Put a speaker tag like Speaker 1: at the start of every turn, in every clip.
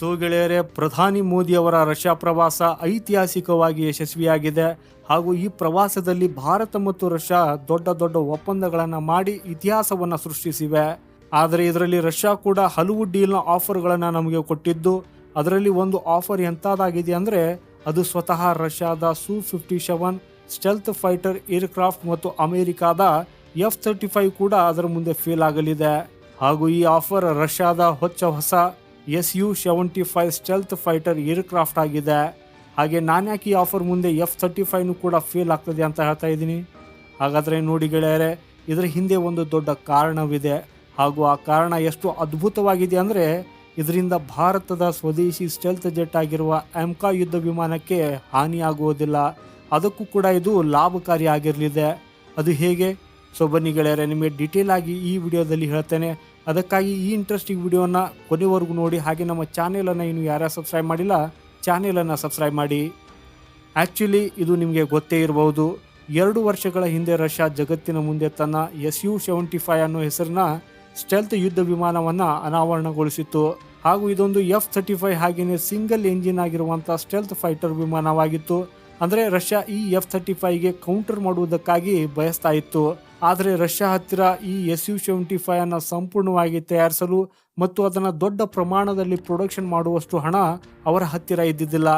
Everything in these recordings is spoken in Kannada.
Speaker 1: ಸೊ ಗೆಳೆಯರೆ, ಪ್ರಧಾನಿ ಮೋದಿ ಅವರ ರಷ್ಯಾ ಪ್ರವಾಸ ಐತಿಹಾಸಿಕವಾಗಿ ಯಶಸ್ವಿಯಾಗಿದೆ. ಹಾಗೂ ಈ ಪ್ರವಾಸದಲ್ಲಿ ಭಾರತ ಮತ್ತು ರಷ್ಯಾ ದೊಡ್ಡ ದೊಡ್ಡ ಒಪ್ಪಂದಗಳನ್ನು ಮಾಡಿ ಇತಿಹಾಸವನ್ನು ಸೃಷ್ಟಿಸಿವೆ. ಆದರೆ ಇದರಲ್ಲಿ ರಷ್ಯಾ ಕೂಡ ಹಲವು ಡೀಲ್ನ ಆಫರ್ಗಳನ್ನು ನಮಗೆ ಕೊಟ್ಟಿದ್ದು, ಅದರಲ್ಲಿ ಒಂದು ಆಫರ್ ಎಂಥದ್ದಾಗಿದೆ ಅಂದರೆ ಅದು ಸ್ವತಃ ರಷ್ಯಾದ Su-57 ಸ್ಟೆಲ್ತ್ ಫೈಟರ್ ಏರ್ಕ್ರಾಫ್ಟ್ ಮತ್ತು ಅಮೆರಿಕಾದ F-35 ಕೂಡ ಅದರ ಮುಂದೆ ಫೇಲ್ ಆಗಲಿದೆ. ಹಾಗೂ ಈ ಆಫರ್ ರಷ್ಯಾದ ಹೊಸ Su-75 ಸ್ಟೆಲ್ತ್ ಫೈಟರ್ ಏರ್ಕ್ರಾಫ್ಟ್ ಆಗಿದೆ. ಹಾಗೆ ನಾನ್ಯಾಕೆ ಈ ಆಫರ್ ಮುಂದೆ F-35 ಕೂಡ ಫೇಲ್ ಆಗ್ತದೆ ಅಂತ ಹೇಳ್ತಾ ಇದ್ದೀನಿ. ಹಾಗಾದರೆ ನೋಡಿ ಗೆಳೆಯರೆ, ಇದರ ಹಿಂದೆ ಒಂದು ದೊಡ್ಡ ಕಾರಣವಿದೆ. ಹಾಗೂ ಆ ಕಾರಣ ಎಷ್ಟು ಅದ್ಭುತವಾಗಿದೆ ಅಂದರೆ ಇದರಿಂದ ಭಾರತದ ಸ್ವದೇಶಿ ಸ್ಟೆಲ್ತ್ ಜೆಟ್ ಆಗಿರುವ ಎಮ್ಕಾ ಯುದ್ಧ ವಿಮಾನಕ್ಕೆ ಹಾನಿಯಾಗುವುದಿಲ್ಲ. ಅದಕ್ಕೂ ಕೂಡ ಇದು ಲಾಭಕಾರಿ ಆಗಿರಲಿದೆ. ಅದು ಹೇಗೆ? ಸೊ ಬನ್ನಿ ಗೆಳೆಯರೆ, ನಿಮಗೆ ಡಿಟೇಲ್ ಆಗಿ ಈ ವಿಡಿಯೋದಲ್ಲಿ ಹೇಳ್ತೇನೆ. ಅದಕ್ಕಾಗಿ ಈ ಇಂಟ್ರೆಸ್ಟಿಂಗ್ ವಿಡಿಯೋನ ಕೊನೆವರೆಗೂ ನೋಡಿ. ಹಾಗೆ ನಮ್ಮ ಚಾನೆಲನ್ನು ಇನ್ನು ಯಾರ್ಯಾರು ಸಬ್ಸ್ಕ್ರೈಬ್ ಮಾಡಿಲ್ಲ, ಚಾನೆಲನ್ನು ಸಬ್ಸ್ಕ್ರೈಬ್ ಮಾಡಿ. ಆ್ಯಕ್ಚುಲಿ ಇದು ನಿಮಗೆ ಗೊತ್ತೇ ಇರಬಹುದು, 2 ವರ್ಷಗಳ ಹಿಂದೆ ರಷ್ಯಾ ಜಗತ್ತಿನ ಮುಂದೆ ತನ್ನ Su-75 ಅನ್ನೋ ಹೆಸರಿನ ಸ್ಟೆಲ್ತ್ ಯುದ್ಧ ವಿಮಾನವನ್ನು ಅನಾವರಣಗೊಳಿಸಿತ್ತು. ಹಾಗೂ ಇದೊಂದು F-35 ಹಾಗೆಯೇ ಸಿಂಗಲ್ ಎಂಜಿನ್ ಆಗಿರುವಂಥ ಸ್ಟೆಲ್ತ್ ಫೈಟರ್ ವಿಮಾನವಾಗಿತ್ತು. ಅಂದರೆ ರಷ್ಯಾ ಈ F-35ಗೆ ಕೌಂಟರ್ ಮಾಡುವುದಕ್ಕಾಗಿ ಬಯಸ್ತಾ ಇತ್ತು. ಆದರೆ ರಷ್ಯಾ ಹತ್ತಿರ ಈ Su-75 ಅನ್ನು ಸಂಪೂರ್ಣವಾಗಿ ತಯಾರಿಸಲು ಮತ್ತು ಅದನ್ನು ದೊಡ್ಡ ಪ್ರಮಾಣದಲ್ಲಿ ಪ್ರೊಡಕ್ಷನ್ ಮಾಡುವಷ್ಟು ಹಣ ಅವರ ಹತ್ತಿರ ಇದ್ದಿದ್ದಿಲ್ಲ.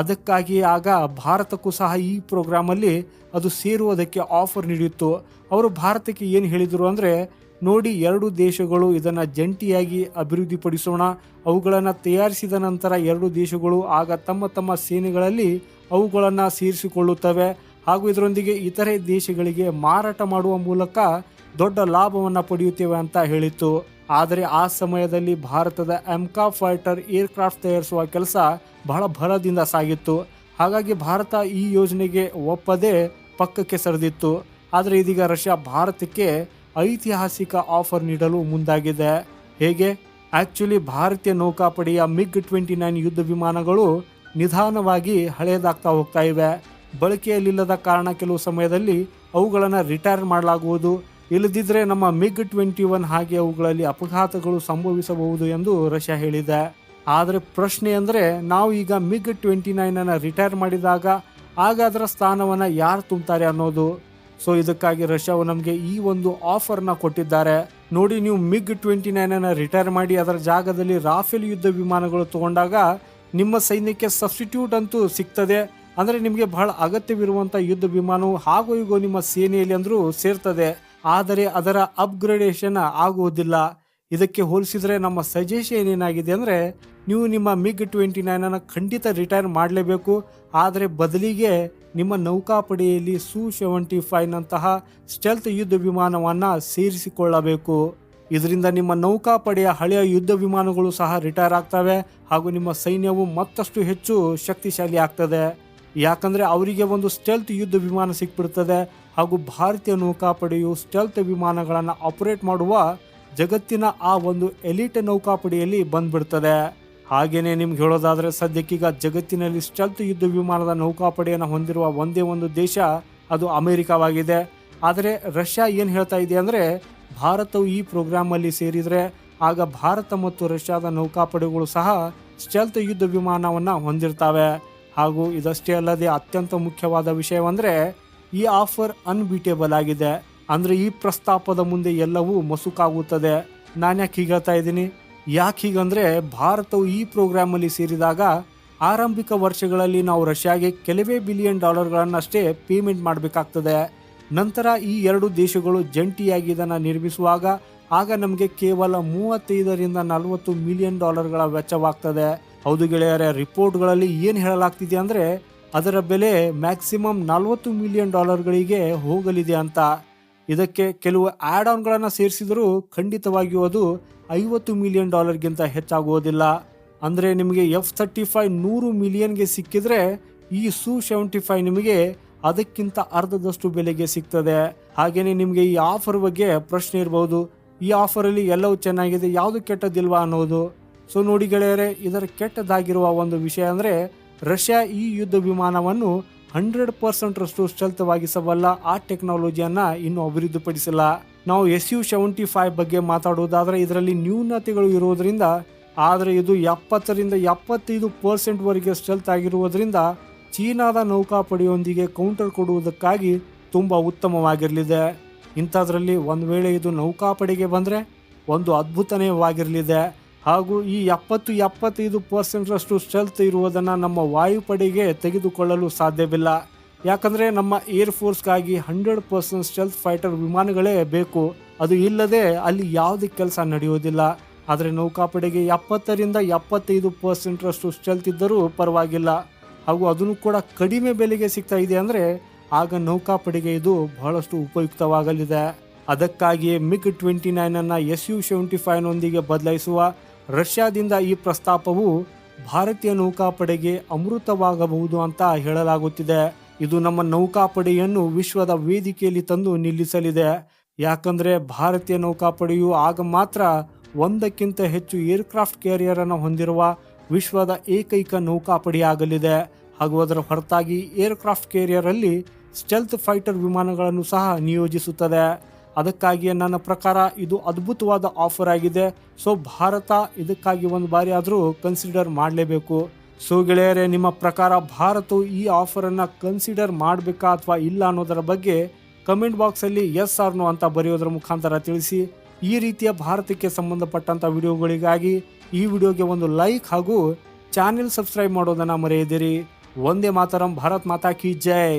Speaker 1: ಅದಕ್ಕಾಗಿ ಆಗ ಭಾರತಕ್ಕೂ ಸಹ ಈ ಪ್ರೋಗ್ರಾಮಲ್ಲಿ ಅದು ಸೇರುವುದಕ್ಕೆ ಆಫರ್ ನೀಡಿತ್ತು. ಅವರು ಭಾರತಕ್ಕೆ ಏನು ಹೇಳಿದರು ಅಂದರೆ, ನೋಡಿ, 2 ದೇಶಗಳು ಇದನ್ನು ಜಂಟಿಯಾಗಿ ಅಭಿವೃದ್ಧಿಪಡಿಸೋಣ. ಅವುಗಳನ್ನು ತಯಾರಿಸಿದ ನಂತರ 2 ದೇಶಗಳು ಆಗ ತಮ್ಮ ತಮ್ಮ ಸೇನೆಗಳಲ್ಲಿ ಅವುಗಳನ್ನು ಸೇರಿಸಿಕೊಳ್ಳುತ್ತವೆ. ಹಾಗೂ ಇದರೊಂದಿಗೆ ಇತರೆ ದೇಶಗಳಿಗೆ ಮಾರಾಟ ಮಾಡುವ ಮೂಲಕ ದೊಡ್ಡ ಲಾಭವನ್ನು ಪಡೆಯುತ್ತೇವೆ ಅಂತ ಹೇಳಿತ್ತು. ಆದರೆ ಆ ಸಮಯದಲ್ಲಿ ಭಾರತದ ಎಮ್ಕಾ ಫೈಟರ್ ಏರ್ಕ್ರಾಫ್ಟ್ ತಯಾರಿಸುವ ಕೆಲಸ ಬಹಳ ಭರದಿಂದ ಸಾಗಿತ್ತು. ಹಾಗಾಗಿ ಭಾರತ ಈ ಯೋಜನೆಗೆ ಒಪ್ಪದೆ ಪಕ್ಕಕ್ಕೆ ಸರಿದಿತ್ತು. ಆದರೆ ಇದೀಗ ರಷ್ಯಾ ಭಾರತಕ್ಕೆ ಐತಿಹಾಸಿಕ ಆಫರ್ ನೀಡಲು ಮುಂದಾಗಿದೆ. ಹೇಗೆ? ಆ್ಯಕ್ಚುಲಿ ಭಾರತೀಯ ನೌಕಾಪಡೆಯ MiG-29 ಯುದ್ಧ ವಿಮಾನಗಳು ನಿಧಾನವಾಗಿ ಹಳೆಯದಾಗ್ತಾ ಹೋಗ್ತಾ ಇವೆ. ಬಳಕೆಯಲ್ಲಿಲ್ಲದ ಕಾರಣ ಕೆಲವು ಸಮಯದಲ್ಲಿ ಅವುಗಳನ್ನು ರಿಟೈರ್ ಮಾಡಲಾಗುವುದು. ಇಲ್ಲದಿದ್ದರೆ ನಮ್ಮ MiG-21 ಹಾಗೆ ಅವುಗಳಲ್ಲಿ ಅಪಘಾತಗಳು ಸಂಭವಿಸಬಹುದು ಎಂದು ರಷ್ಯಾ ಹೇಳಿದೆ. ಆದರೆ ಪ್ರಶ್ನೆ ಅಂದರೆ, ನಾವು ಈಗ MiG-29 ರಿಟೈರ್ ಮಾಡಿದಾಗ ಆಗ ಅದರ ಸ್ಥಾನವನ್ನು ಯಾರು ತುಂಬ್ತಾರೆ ಅನ್ನೋದು. ಸೊ ಇದಕ್ಕಾಗಿ ರಷ್ಯಾವು ನಮಗೆ ಈ ಒಂದು ಆಫರ್ನ ಕೊಟ್ಟಿದ್ದಾರೆ. ನೋಡಿ, ನೀವು MiG-29 ರಿಟೈರ್ ಮಾಡಿ ಅದರ ಜಾಗದಲ್ಲಿ ರಾಫೆಲ್ ಯುದ್ಧ ವಿಮಾನಗಳು ತಗೊಂಡಾಗ ನಿಮ್ಮ ಸೈನ್ಯಕ್ಕೆ ಸಬ್ಸ್ಟಿಟ್ಯೂಟ್ ಅಂತೂ ಸಿಗ್ತದೆ. ಅಂದರೆ ನಿಮಗೆ ಬಹಳ ಅಗತ್ಯವಿರುವಂಥ ಯುದ್ಧ ವಿಮಾನವು ಹಾಗೂ ಈಗ ನಿಮ್ಮ ಸೇನೆಯಲ್ಲಿ ಅಂದರೂ ಸೇರ್ತದೆ. ಆದರೆ ಅದರ ಅಪ್ಗ್ರೇಡೇಷನ್ ಆಗುವುದಿಲ್ಲ. ಇದಕ್ಕೆ ಹೋಲಿಸಿದರೆ ನಮ್ಮ ಸಜೆಷನ್ ಏನಾಗಿದೆ ಅಂದರೆ, ನೀವು ನಿಮ್ಮ MiG-29 ಖಂಡಿತ ರಿಟೈರ್ ಮಾಡಲೇಬೇಕು. ಆದರೆ ಬದಲಿಗೆ ನಿಮ್ಮ ನೌಕಾಪಡೆಯಲ್ಲಿ Su-75ನಂತಹ ಸ್ಟೆಲ್ತ್ ಯುದ್ಧ ವಿಮಾನವನ್ನು ಸೇರಿಸಿಕೊಳ್ಳಬೇಕು. ಇದರಿಂದ ನಿಮ್ಮ ನೌಕಾಪಡೆಯ ಹಳೆಯ ಯುದ್ಧ ವಿಮಾನಗಳು ಸಹ ರಿಟೈರ್ ಆಗ್ತವೆ. ಹಾಗೂ ನಿಮ್ಮ ಸೈನ್ಯವು ಮತ್ತಷ್ಟು ಹೆಚ್ಚು ಶಕ್ತಿಶಾಲಿ ಆಗ್ತದೆ. ಯಾಕಂದರೆ ಅವರಿಗೆ ಒಂದು ಸ್ಟೆಲ್ತ್ ಯುದ್ಧ ವಿಮಾನ ಸಿಕ್ಬಿಡ್ತದೆ. ಹಾಗೂ ಭಾರತೀಯ ನೌಕಾಪಡೆಯು ಸ್ಟೆಲ್ತ್ ವಿಮಾನಗಳನ್ನು ಆಪರೇಟ್ ಮಾಡುವ ಜಗತ್ತಿನ ಆ ಒಂದು ಎಲಿಟ್ ನೌಕಾಪಡೆಯಲ್ಲಿ ಬಂದ್ಬಿಡ್ತದೆ. ಹಾಗೆಯೇ ನಿಮ್ಗೆ ಹೇಳೋದಾದರೆ, ಸದ್ಯಕ್ಕೀಗ ಜಗತ್ತಿನಲ್ಲಿ ಸ್ಟೆಲ್ತ್ ಯುದ್ಧ ವಿಮಾನದ ನೌಕಾಪಡೆಯನ್ನು ಹೊಂದಿರುವ ಒಂದೇ ಒಂದು ದೇಶ, ಅದು ಅಮೆರಿಕವಾಗಿದೆ. ಆದರೆ ರಷ್ಯಾ ಏನು ಹೇಳ್ತಾ ಇದೆ ಅಂದರೆ, ಭಾರತವು ಈ ಪ್ರೋಗ್ರಾಮಲ್ಲಿ ಸೇರಿದರೆ ಆಗ ಭಾರತ ಮತ್ತು ರಷ್ಯಾದ ನೌಕಾಪಡೆಗಳು ಸಹ ಸ್ಟೆಲ್ತ್ ಯುದ್ಧ ವಿಮಾನವನ್ನು ಹೊಂದಿರ್ತವೆ. ಹಾಗೂ ಇದಷ್ಟೇ ಅಲ್ಲದೆ ಅತ್ಯಂತ ಮುಖ್ಯವಾದ ವಿಷಯವೆಂದರೆ, ಈ ಆಫರ್ ಅನ್ಬೀಟೇಬಲ್ ಆಗಿದೆ. ಅಂದರೆ ಈ ಪ್ರಸ್ತಾಪದ ಮುಂದೆ ಎಲ್ಲವೂ ಮಸುಕಾಗುತ್ತದೆ. ನಾನು ಯಾಕೆ ಹೀಗೆ ಹೇಳ್ತಾ ಇದ್ದೀನಿ? ಯಾಕೆ ಹೀಗಂದರೆ, ಭಾರತವು ಈ ಪ್ರೋಗ್ರಾಮಲ್ಲಿ ಸೇರಿದಾಗ ಆರಂಭಿಕ ವರ್ಷಗಳಲ್ಲಿ ನಾವು ರಷ್ಯಾಗೆ ಕೆಲವೇ $ಬಿಲಿಯನ್ ಅಷ್ಟೇ ಪೇಮೆಂಟ್ ಮಾಡಬೇಕಾಗ್ತದೆ. ನಂತರ ಈ 2 ದೇಶಗಳು ಜಂಟಿಯಾಗಿ ಇದನ್ನು ನಿರ್ಮಿಸುವಾಗ ಆಗ ನಮಗೆ ಕೇವಲ $35-40 ಮಿಲಿಯನ್ ವೆಚ್ಚವಾಗ್ತದೆ. ಹೌದು ಗೆಳೆಯರೆ, ರಿಪೋರ್ಟ್ಗಳಲ್ಲಿ ಏನು ಹೇಳಲಾಗ್ತಿದೆ ಅಂದರೆ ಅದರ ಬೆಲೆ ಮ್ಯಾಕ್ಸಿಮಮ್ $40 ಮಿಲಿಯನ್ ಹೋಗಲಿದೆ ಅಂತ. ಇದಕ್ಕೆ ಕೆಲವು ಆ್ಯಡ್ ಆನ್ಗಳನ್ನು ಸೇರಿಸಿದರೂ ಖಂಡಿತವಾಗಿಯೂ ಅದು $50 ಮಿಲಿಯನ್ ಹೆಚ್ಚಾಗುವುದಿಲ್ಲ. ಅಂದರೆ ನಿಮಗೆ F-35 $100 ಮಿಲಿಯನ್ಗೆ ಸಿಕ್ಕಿದ್ರೆ ಈ Su-75 ನಿಮಗೆ ಅದಕ್ಕಿಂತ ಅರ್ಧದಷ್ಟು ಬೆಲೆಗೆ ಸಿಗ್ತದೆ. ಹಾಗೆಯೇ ನಿಮಗೆ ಈ ಆಫರ್ ಬಗ್ಗೆ ಪ್ರಶ್ನೆ ಇರ್ಬೋದು, ಈ ಆಫರಲ್ಲಿ ಎಲ್ಲವೂ ಚೆನ್ನಾಗಿದೆ, ಯಾವುದು ಕೆಟ್ಟದಿಲ್ವಾ ಅನ್ನೋದು. ಸೊ ನೋಡಿ ಗೆಳೆಯರೆ, ಇದರ ಕೆಟ್ಟದಾಗಿರುವ ಒಂದು ವಿಷಯ ಅಂದರೆ ರಷ್ಯಾ ಈ ಯುದ್ಧ ವಿಮಾನವನ್ನು 100% ಸ್ಟೆಲ್ತ್ವಾಗಿಸಬಲ್ಲ ಆ ಟೆಕ್ನಾಲಜಿಯನ್ನು ಇನ್ನೂ ಅಭಿವೃದ್ಧಿಪಡಿಸಿಲ್ಲ. ನಾವು Su-75 ಬಗ್ಗೆ ಮಾತಾಡುವುದಾದರೆ ಇದರಲ್ಲಿ ನ್ಯೂನತೆಗಳು ಇರುವುದರಿಂದ ಆದರೆ ಇದು 70ರಿಂದ 75% ಸ್ಟೆಲ್ತ್ ಆಗಿರುವುದರಿಂದ ಚೀನಾದ ನೌಕಾಪಡೆಯೊಂದಿಗೆ ಕೌಂಟರ್ ಕೊಡುವುದಕ್ಕಾಗಿ ತುಂಬ ಉತ್ತಮವಾಗಿರಲಿದೆ. ಇಂಥದ್ರಲ್ಲಿ ಒಂದು ವೇಳೆ ಇದು ನೌಕಾಪಡೆಗೆ ಬಂದರೆ ಒಂದು ಅದ್ಭುತನೇವಾಗಿರಲಿದೆ. ಹಾಗೂ ಈ 70-75% ಸ್ಟೆಲ್ತ್ ಇರುವುದನ್ನು ನಮ್ಮ ವಾಯುಪಡೆಗೆ ತೆಗೆದುಕೊಳ್ಳಲು ಸಾಧ್ಯವಿಲ್ಲ. ಯಾಕಂದರೆ ನಮ್ಮ ಏರ್ಫೋರ್ಸ್ಗಾಗಿ 100% ಸ್ಟೆಲ್ತ್ ಫೈಟರ್ ವಿಮಾನಗಳೇ ಬೇಕು. ಅದು ಇಲ್ಲದೆ ಅಲ್ಲಿ ಯಾವುದೇ ಕೆಲಸ ನಡೆಯೋದಿಲ್ಲ. ಆದರೆ ನೌಕಾಪಡೆಗೆ 70-75% ಸ್ಟೆಲ್ತ್ ಇದ್ದರೂ ಪರವಾಗಿಲ್ಲ. ಹಾಗೂ ಅದನ್ನು ಕೂಡ ಕಡಿಮೆ ಬೆಲೆಗೆ ಸಿಗ್ತಾ ಇದೆ ಅಂದರೆ ಆಗ ನೌಕಾಪಡೆಗೆ ಇದು ಬಹಳಷ್ಟು ಉಪಯುಕ್ತವಾಗಲಿದೆ. ಅದಕ್ಕಾಗಿಯೇ MiG-29 Su-75ನೊಂದಿಗೆ ಬದಲಾಯಿಸುವ ರಷ್ಯಾದಿಂದ ಈ ಪ್ರಸ್ತಾಪವು ಭಾರತೀಯ ನೌಕಾಪಡೆಗೆ ಅಮೃತವಾಗಬಹುದು ಅಂತ ಹೇಳಲಾಗುತ್ತಿದೆ. ಇದು ನಮ್ಮ ನೌಕಾಪಡೆಯನ್ನು ವಿಶ್ವದ ವೇದಿಕೆಯಲ್ಲಿ ತಂದು ನಿಲ್ಲಿಸಲಿದೆ. ಯಾಕಂದರೆ ಭಾರತೀಯ ನೌಕಾಪಡೆಯು ಆಗ ಮಾತ್ರ ಒಂದಕ್ಕಿಂತ ಹೆಚ್ಚು ಏರ್ಕ್ರಾಫ್ಟ್ ಕ್ಯಾರಿಯರ್ ಅನ್ನು ಹೊಂದಿರುವ ವಿಶ್ವದ ಏಕೈಕ ನೌಕಾಪಡೆಯಾಗಲಿದೆ. ಹಾಗೂ ಅದರ ಹೊರತಾಗಿ ಏರ್ಕ್ರಾಫ್ಟ್ ಕ್ಯಾರಿಯರ್ ಅಲ್ಲಿ ಸ್ಟೆಲ್ತ್ ಫೈಟರ್ ವಿಮಾನಗಳನ್ನು ಸಹ ನಿಯೋಜಿಸುತ್ತದೆ. ಅದಕ್ಕಾಗಿಯೇ ನನ್ನ ಪ್ರಕಾರ ಇದು ಅದ್ಭುತವಾದ ಆಫರ್ ಆಗಿದೆ. ಸೊ ಭಾರತ ಇದಕ್ಕಾಗಿ ಒಂದು ಬಾರಿ ಆದರೂ ಕನ್ಸಿಡರ್ ಮಾಡಲೇಬೇಕು. ಸೊ ಗೆಳೆಯರೇ, ನಿಮ್ಮ ಪ್ರಕಾರ ಭಾರತವು ಈ ಆಫರನ್ನು ಕನ್ಸಿಡರ್ ಮಾಡಬೇಕಾ ಅಥವಾ ಇಲ್ಲ ಅನ್ನೋದರ ಬಗ್ಗೆ ಕಮೆಂಟ್ ಬಾಕ್ಸಲ್ಲಿ ಎಸ್ ಆರ್ ನೋ ಅಂತ ಬರೆಯೋದರ ಮುಖಾಂತರ ತಿಳಿಸಿ. ಈ ರೀತಿಯ ಭಾರತಕ್ಕೆ ಸಂಬಂಧಪಟ್ಟಂಥ ವಿಡಿಯೋಗಳಿಗಾಗಿ ಈ ವಿಡಿಯೋಗೆ ಒಂದು ಲೈಕ್ ಹಾಗೂ ಚಾನೆಲ್ ಸಬ್ಸ್ಕ್ರೈಬ್ ಮಾಡೋದನ್ನು ಮರೆಯದಿರಿ. ವಂದೇ ಮಾತರಂ. ಭಾರತ್ ಮಾತಾ ಕಿ ಜೈ.